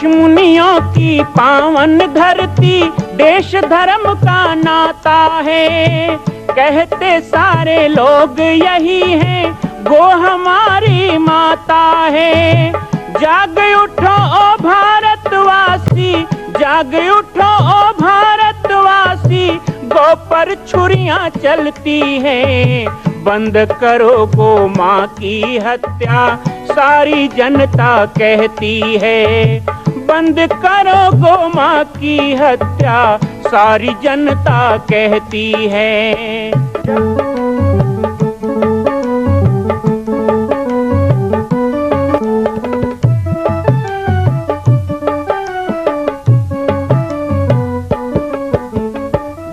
ऋषि मुनियों की पावन धरती, देश धर्म का नाता है। कहते सारे लोग यही हैं, गो हमारी माता है। जाग उठो ओ भारतवासी, जाग उठो ओ भारतवासी, गो पर छुरियां चलती हैं। बंद करो गो माँ की हत्या, सारी जनता कहती है। बंद करो गो माँ की हत्या, सारी जनता कहती है।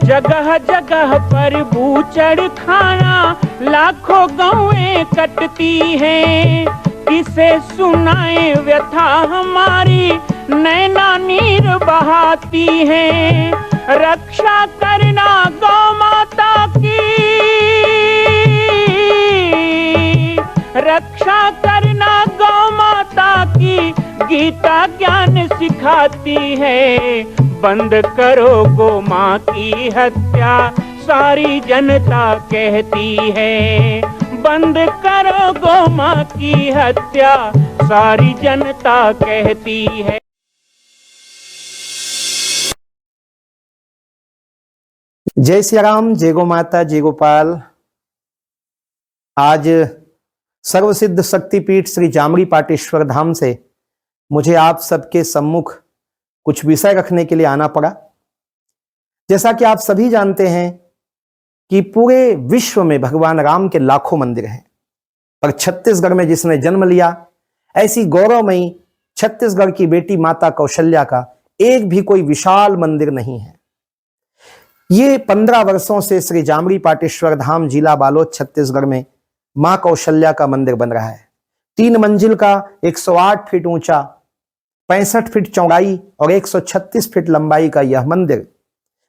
जगह जगह पर बूचड़ खाना, लाखों गौएं कटती हैं। किसे सुनाए व्यथा हमारी, नैना नीर बहाती हैं। रक्षा करना गौ माता की, रक्षा करना गौ माता की, गीता ज्ञान सिखाती है। बंद करो गो माँ की हत्या, सारी जनता कहती है। बंद करो गो माँ की हत्या, सारी जनता कहती है। जय श्री राम, जय गो माता, जय गोपाल। आज सर्वसिद्ध शक्तिपीठ श्री जामरी पाटेश्वर धाम से मुझे आप सबके सम्मुख कुछ विषय रखने के लिए आना पड़ा। जैसा कि आप सभी जानते हैं कि पूरे विश्व में भगवान राम के लाखों मंदिर हैं, पर छत्तीसगढ़ में जिसने जन्म लिया, ऐसी गौरवमयी छत्तीसगढ़ की बेटी माता कौशल्या का एक भी कोई विशाल मंदिर नहीं है। ये 15 वर्षों से श्री जामरी पाटेश्वर धाम, जिला बालोद, छत्तीसगढ़ में मां कौशल्या का मंदिर बन रहा है। 3 मंजिल का 108 फीट ऊंचा, 65 फीट चौड़ाई और 136 फीट लंबाई का यह मंदिर,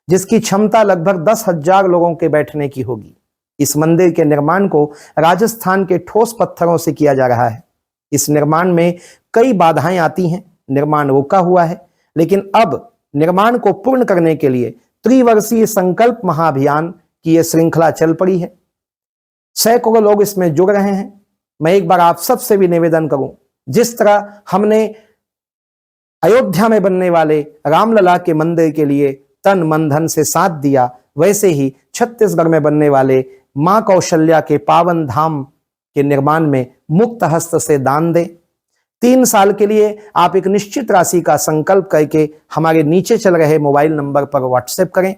जिसकी क्षमता लगभग 10,000 लोगों के बैठने की होगी। इस मंदिर के निर्माण को राजस्थान के ठोस पत्थरों से किया जा रहा है। इस निर्माण में कई बाधाएं आती हैं, निर्माण रुका हुआ है, लेकिन अब निर्माण को पूर्ण करने के लिए त्रिवर्षीय संकल्प महाअभियान की यह श्रृंखला चल पड़ी है। सैकड़ों लोग इसमें जुड़ रहे हैं। मैं एक बार आप सबसे भी निवेदन करूं, जिस तरह हमने अयोध्या में बनने वाले रामलला के मंदिर के लिए तन मन धन से साथ दिया, वैसे ही छत्तीसगढ़ में बनने वाले मां कौशल्या के पावन धाम के निर्माण में मुक्त हस्त से दान दें। 3 साल के लिए आप एक निश्चित राशि का संकल्प करके हमारे नीचे चल रहे मोबाइल नंबर पर व्हाट्सएप करें।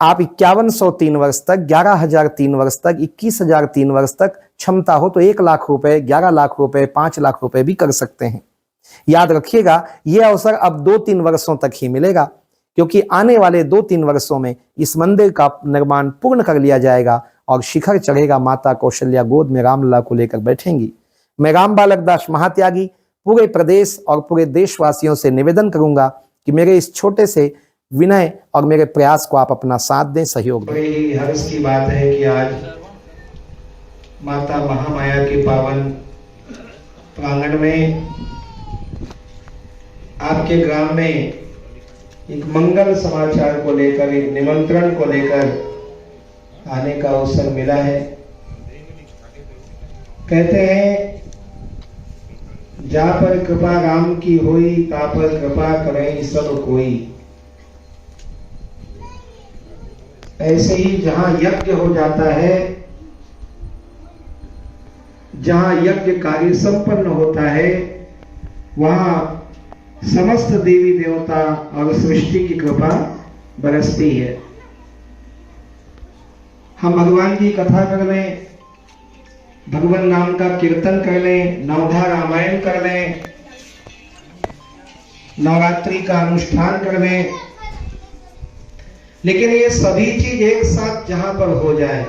आप 5103 वर्ष तक, 11,003 वर्ष तक, 21,003 वर्ष तक, क्षमता हो तो 1 लाख रुपए, 11 लाख रुपए, 5 लाख रुपए भी कर सकते हैं। याद रखिएगा, यह अवसर अब 2-3 वर्षों तक ही मिलेगा, क्योंकि आने वाले 2-3 वर्षों में इस मंदिर का निर्माण पूर्ण कर लिया जाएगा और शिखर चढ़ेगा। माता कौशल्या गोद में रामलला को लेकर बैठेंगी। मैं राम बालक दास महात्यागी पूरे प्रदेश और पूरे देशवासियों से निवेदन करूंगा कि मेरे इस छोटे से विनय और मेरे प्रयास को आप अपना साथ दें, सहयोग दें। बड़ी हर्ष की बात है कि आज माता महामाया के पावन प्रांगण में आपके ग्राम में एक मंगल समाचार को लेकर, एक निमंत्रण को लेकर आने का अवसर मिला है। कहते हैं, जहाँ पर कृपा राम की होई, ता पर कृपा करें सब कोई। ऐसे ही जहां यज्ञ हो जाता है, जहां यज्ञ कार्य संपन्न होता है, वहां समस्त देवी देवता और सृष्टि की कृपा बरसती है। हम भगवान की कथा कर लें, भगवान नाम का कीर्तन कर लें, नवधा रामायण कर लें, नवरात्रि का अनुष्ठान कर लें, लेकिन ये सभी चीज एक साथ जहां पर हो जाए,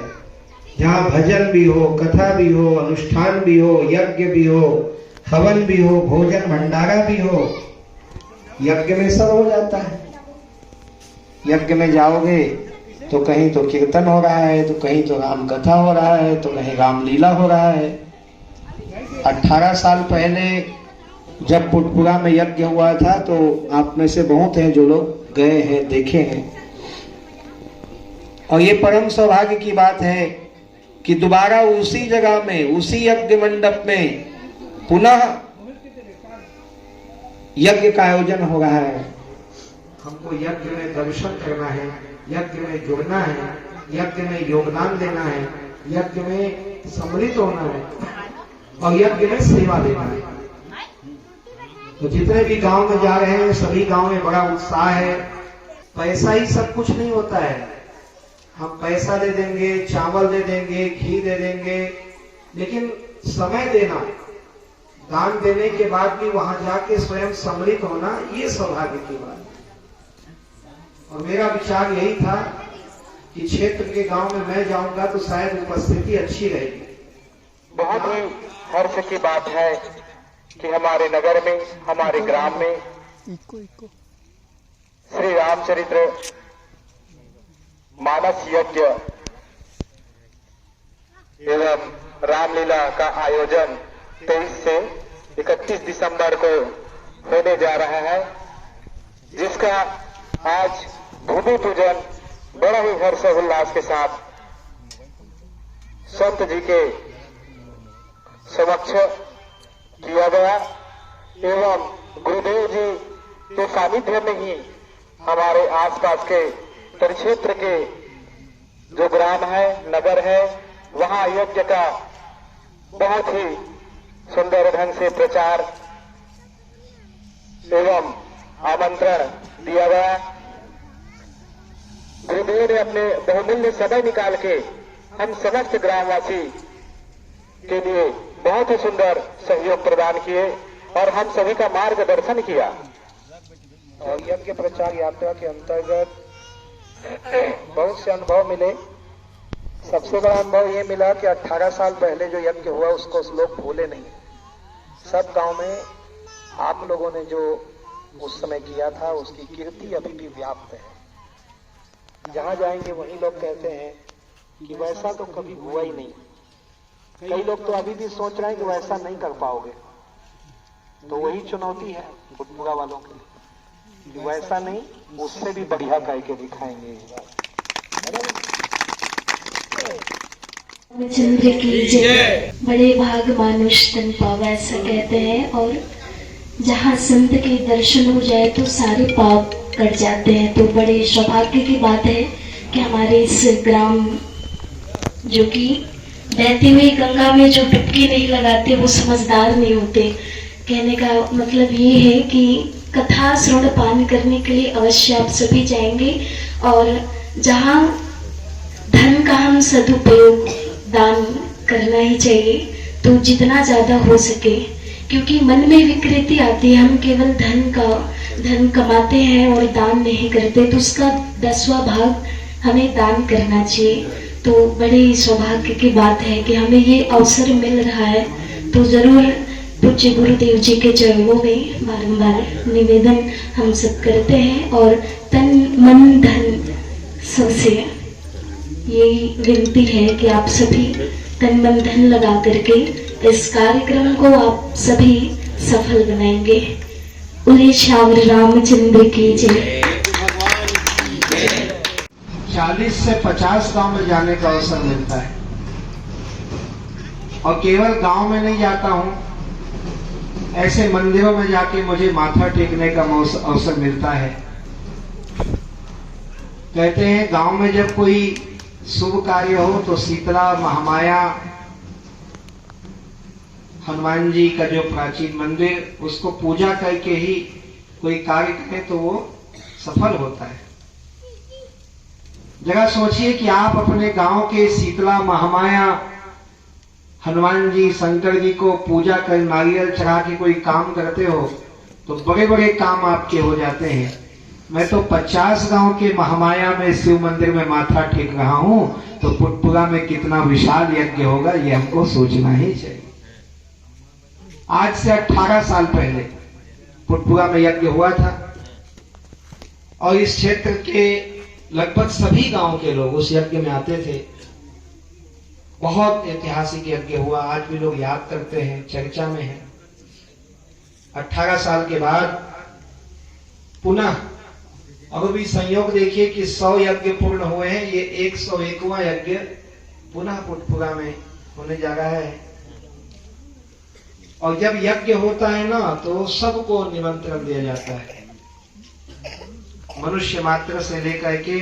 जहां भजन भी हो, कथा भी हो, अनुष्ठान भी हो, यज्ञ भी हो, हवन भी हो, भोजन भंडारा भी हो, यज्ञ में सब हो जाता है। यज्ञ में जाओगे तो कहीं तो कीर्तन हो रहा है, तो कहीं तो राम कथा हो रहा है, तो कहीं रामलीला हो रहा है। 18 साल पहले जब पुटपुरा में यज्ञ हुआ था तो आप में से बहुत हैं जो लोग गए हैं, देखे हैं। और ये परम सौभाग्य की बात है कि दोबारा उसी जगह में, उसी यज्ञ मंडप में पुनः यज्ञ का आयोजन हो रहा है। हमको यज्ञ में दर्शन करना है, यज्ञ में जुड़ना है, यज्ञ में योगदान देना है, यज्ञ में सम्मिलित होना है और यज्ञ में सेवा देना है। तो जितने भी गांव में जा रहे हैं सभी गांव में बड़ा उत्साह है। पैसा ही सब कुछ नहीं होता है। हम पैसा दे देंगे, चावल दे देंगे, घी दे देंगे, लेकिन समय देना, दान देने के बाद भी वहां जाके स्वयं सम्मिलित होना, ये सौभाग्य की बात है। और मेरा विचार यही था कि क्षेत्र के गांव में मैं जाऊंगा तो शायद उपस्थिति अच्छी रहेगी। बहुत ही हर्ष की बात है कि हमारे नगर में, हमारे ग्राम में श्री रामचरित्र मानस यज्ञ एवं रामलीला का आयोजन 23 से 31 दिसंबर को होने जा रहा है, जिसका आज भूमि पूजन बड़ा ही हर्ष उल्लास के साथ संत जी के समक्ष किया गया एवं गुरुदेव जी के सानिध्य में ही हमारे आसपास के परिक्षेत्र के जो ग्राम है, नगर है, वहां यज्ञ का बहुत ही सुंदर ढंग से प्रचार एवं आमंत्रण दिया गया। गुरुदेव ने अपने बहुमूल्य समय निकाल के हम समस्त ग्रामवासी के लिए बहुत ही सुंदर सहयोग प्रदान किए और हम सभी का मार्गदर्शन किया। और यज्ञ प्रचार यात्रा के अंतर्गत बहुत से अनुभव मिले। सबसे बड़ा अनुभव ये मिला कि 18 साल पहले जो यज्ञ हुआ उसको लोग भूले नहीं। सब गांव में आप लोगों ने जो उस समय किया था उसकी कीर्ति अभी भी व्याप्त है। जहां जाएंगे वहीं लोग कहते हैं कि वैसा तो कभी हुआ ही नहीं। कई लोग तो अभी भी सोच रहे हैं कि वैसा नहीं कर पाओगे। तो वही चुनौती है पुटपुरा वालों के लिए कि वैसा नहीं, उससे भी बढ़िया करके दिखाएंगे। चंद्र की जय, बड़े भाग मानुष तन पावा, ऐसा कहते हैं। और जहाँ संत के दर्शन हो जाए तो सारे पाप कट जाते हैं। तो बड़े सौभाग्य की बात है कि हमारे इस ग्राम, जो कि बहती हुई गंगा में जो डुबकी नहीं लगाते वो समझदार नहीं होते। कहने का मतलब ये है कि कथा श्रवण पान करने के लिए अवश्य आप सभी जाएंगे। और जहाँ धन का हम सदुपयोग दान करना ही चाहिए, तो जितना ज़्यादा हो सके, क्योंकि मन में विकृति आती है। हम केवल धन कमाते हैं और दान नहीं करते, तो उसका 10वां भाग हमें दान करना चाहिए। तो बड़े सौभाग्य की बात है कि हमें ये अवसर मिल रहा है। तो जरूर पूज्य गुरुदेव जी के चरणों में बारंबार निवेदन हम सब करते हैं और तन मन धन सबसे यही विनती है कि आप सभी तन मन धन लगा करके इस कार्यक्रम को आप सभी सफल बनाएंगे। बोले श्यावर रामचंद्र की जय। 40 से 50 गांव में जाने का अवसर मिलता है और केवल गांव में नहीं जाता हूं, ऐसे मंदिरों में जाके मुझे माथा टेकने का अवसर मिलता है। कहते हैं गांव में जब कोई शुभ कार्य हो तो शीतला महामाया हनुमान जी का जो प्राचीन मंदिर, उसको पूजा करके ही कोई कार्य करे तो वो सफल होता है। जरा सोचिए कि आप अपने गांव के शीतला महामाया हनुमान जी, शंकर जी को पूजा कर नारियल चढ़ा के कोई काम करते हो तो बड़े बड़े काम आपके हो जाते हैं। मैं तो 50 गांव के महामाया में शिव मंदिर में माथा टेक रहा हूं, तो पुटपुरा में कितना विशाल यज्ञ होगा ये हमको सोचना ही चाहिए। आज से 18 साल पहले पुटपुरा में यज्ञ हुआ था और इस क्षेत्र के लगभग सभी गांव के लोग उस यज्ञ में आते थे। बहुत ऐतिहासिक यज्ञ हुआ, आज भी लोग याद करते हैं, चर्चा में है। 18 साल के बाद पुनः, अब भी संयोग देखिए कि 100 यज्ञ पूर्ण हुए हैं, ये 101वां यज्ञ पुनः पुटपुरा में होने जा रहा है। और जब यज्ञ होता है ना तो सबको निमंत्रण दिया जाता है, मनुष्य मात्र से लेकर के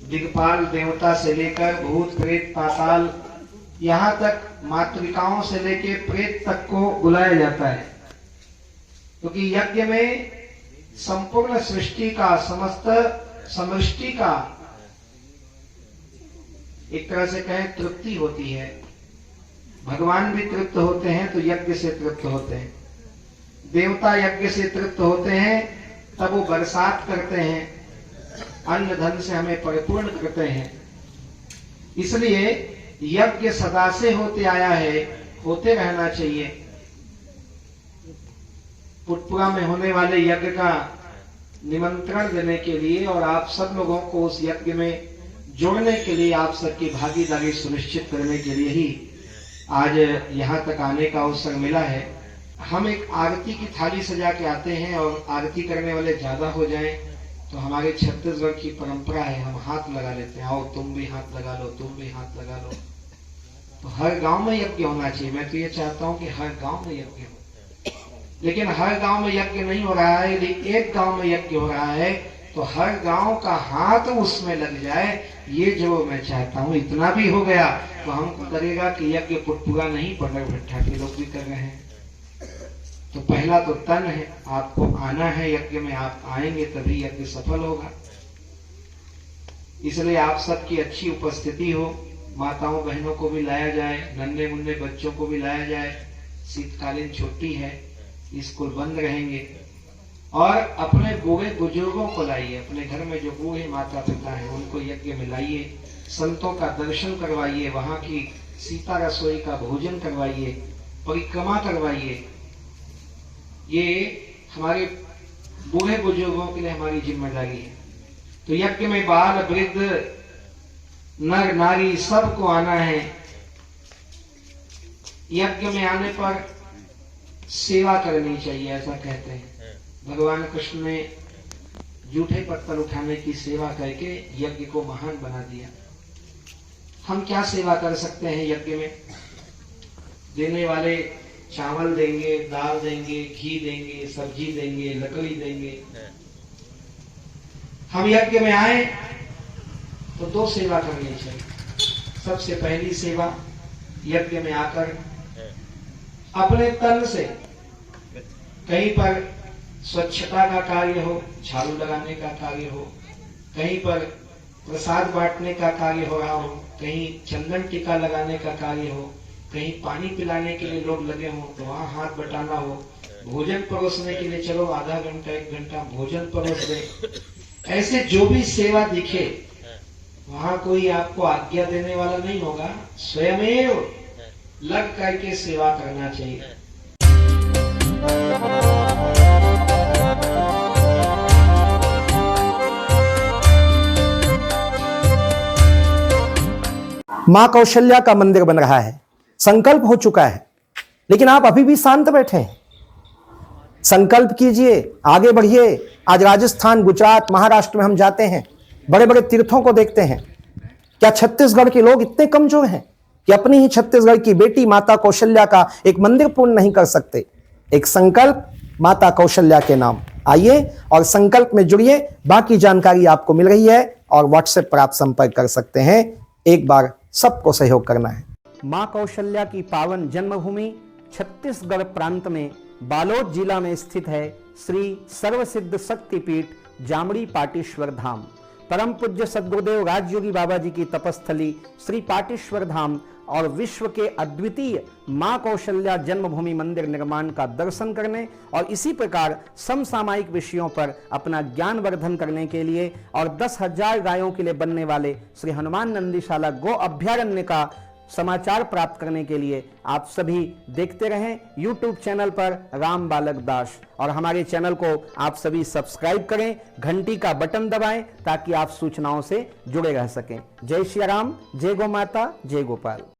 दिक्पाल देवता से लेकर भूत प्रेत पाताल, यहाँ तक मातृकाओं से लेकर प्रेत तक को बुलाया जाता है, क्योंकि यज्ञ में संपूर्ण सृष्टि का, समस्त समष्टि का एक तरह से कहें तृप्ति होती है। भगवान भी तृप्त होते हैं तो यज्ञ से तृप्त होते हैं, देवता यज्ञ से तृप्त होते हैं, तब वो बरसात करते हैं, अन्न धन से हमें परिपूर्ण करते हैं। इसलिए यज्ञ सदा से होते आया है, होते रहना चाहिए। पुटपुरा में होने वाले यज्ञ का निमंत्रण देने के लिए और आप सब लोगों को उस यज्ञ में जोड़ने के लिए, आप सबकी भागीदारी सुनिश्चित करने के लिए ही आज यहाँ तक आने का अवसर मिला है। हम एक आरती की थाली सजा के आते हैं और आरती करने वाले ज्यादा हो जाएं तो हमारे छत्तीसगढ़ की परंपरा है, हम हाथ लगा लेते हैं, आओ तुम भी हाथ लगा लो, तुम भी हाथ लगा लो। तो हर गांव में यज्ञ होना चाहिए। मैं तो ये चाहता हूँ कि हर गांव में यज्ञ हो, लेकिन हर गांव में यज्ञ नहीं हो रहा है। यदि एक गांव में यज्ञ हो रहा है तो हर गांव का हाथ उसमें लग जाए, ये जो मैं चाहता हूँ। इतना भी हो गया तो हमको लगेगा कि यज्ञ पुटपुरा नहीं, पंडर भट्टा के लोग भी कर रहे हैं। तो पहला तो तन है, आपको आना है यज्ञ में, आप आएंगे तभी यज्ञ सफल होगा। इसलिए आप सबकी अच्छी उपस्थिति हो, माताओं बहनों को भी लाया जाए, नन्हे मुन्ने बच्चों को भी लाया जाए। शीतकालीन छुट्टी है, स्कूल बंद रहेंगे, और अपने बूढ़े बुजुर्गों को लाइए, अपने घर में जो बूढ़े माता पिता हैं उनको यज्ञ में लाइए, संतों का दर्शन करवाइए, वहां की सीता रसोई का भोजन करवाइए, परिक्रमा करवाइए। ये हमारे बूढ़े बुजुर्गों के लिए हमारी जिम्मेदारी है। तो यज्ञ में बाल वृद्ध नर नारी सबको आना है। यज्ञ में आने पर सेवा करनी चाहिए, ऐसा कहते हैं। भगवान कृष्ण ने जूठे पत्थर उठाने की सेवा करके यज्ञ को महान बना दिया। हम क्या सेवा कर सकते हैं यज्ञ में? देने वाले चावल देंगे, दाल देंगे, घी देंगे, सब्जी देंगे, लकड़ी देंगे। हम यज्ञ में आए तो दो सेवा करनी चाहिए। सबसे पहली सेवा, यज्ञ में आकर अपने तन से कहीं पर स्वच्छता का कार्य हो, झाड़ू लगाने का कार्य हो, कहीं पर प्रसाद बांटने का कार्य हो रहा हो, कहीं चंदन टीका लगाने का कार्य हो, कहीं पानी पिलाने के लिए लोग लगे हो तो वहां हाथ बटाना हो, भोजन परोसने के लिए चलो आधा घंटा 1 घंटा भोजन परोस दे। ऐसे जो भी सेवा दिखे वहां कोई आपको आज्ञा देने वाला नहीं होगा, स्वयमेव लग करके सेवा करना चाहिए। मां कौशल्या का मंदिर बन रहा है, संकल्प हो चुका है, लेकिन आप अभी भी शांत बैठे हैं। संकल्प कीजिए, आगे बढ़िए। आज राजस्थान, गुजरात, महाराष्ट्र में हम जाते हैं, बड़े बड़े तीर्थों को देखते हैं। क्या छत्तीसगढ़ के लोग इतने कमजोर हैं कि अपनी ही छत्तीसगढ़ की बेटी माता कौशल्या का एक मंदिर पूर्ण नहीं कर सकते? एक संकल्प माता कौशल्या के नाम। आइए और संकल्प में जुड़िए। बाकी जानकारी आपको मिल रही है और व्हाट्सएप पर आप संपर्क कर सकते हैं। एक बार सबको सहयोग करना है। मां कौशल्या की पावन जन्मभूमि छत्तीसगढ़ प्रांत में बालोद जिला में स्थित है श्री सर्वसिद्ध शक्तिपीठ जामड़ी पाटेश्वर धाम। परम पूज्य सद्गुरुदेव राजयोगी बाबा जी की तपस्थली श्री पाटेश्वर धाम और विश्व के अद्वितीय मां कौशल्या जन्मभूमि मंदिर निर्माण का दर्शन करने और इसी प्रकार समसामयिक विषयों पर अपना ज्ञान वर्धन करने के लिए और 10,000 गायों के लिए बनने वाले श्री हनुमान नंदीशाला गो अभ्यारण्य का समाचार प्राप्त करने के लिए आप सभी देखते रहें YouTube चैनल पर राम बालक दास, और हमारे चैनल को आप सभी सब्सक्राइब करें, घंटी का बटन दबाएं ताकि आप सूचनाओं से जुड़े रह सकें। जय श्री राम, जय गौ माता, जय गोपाल।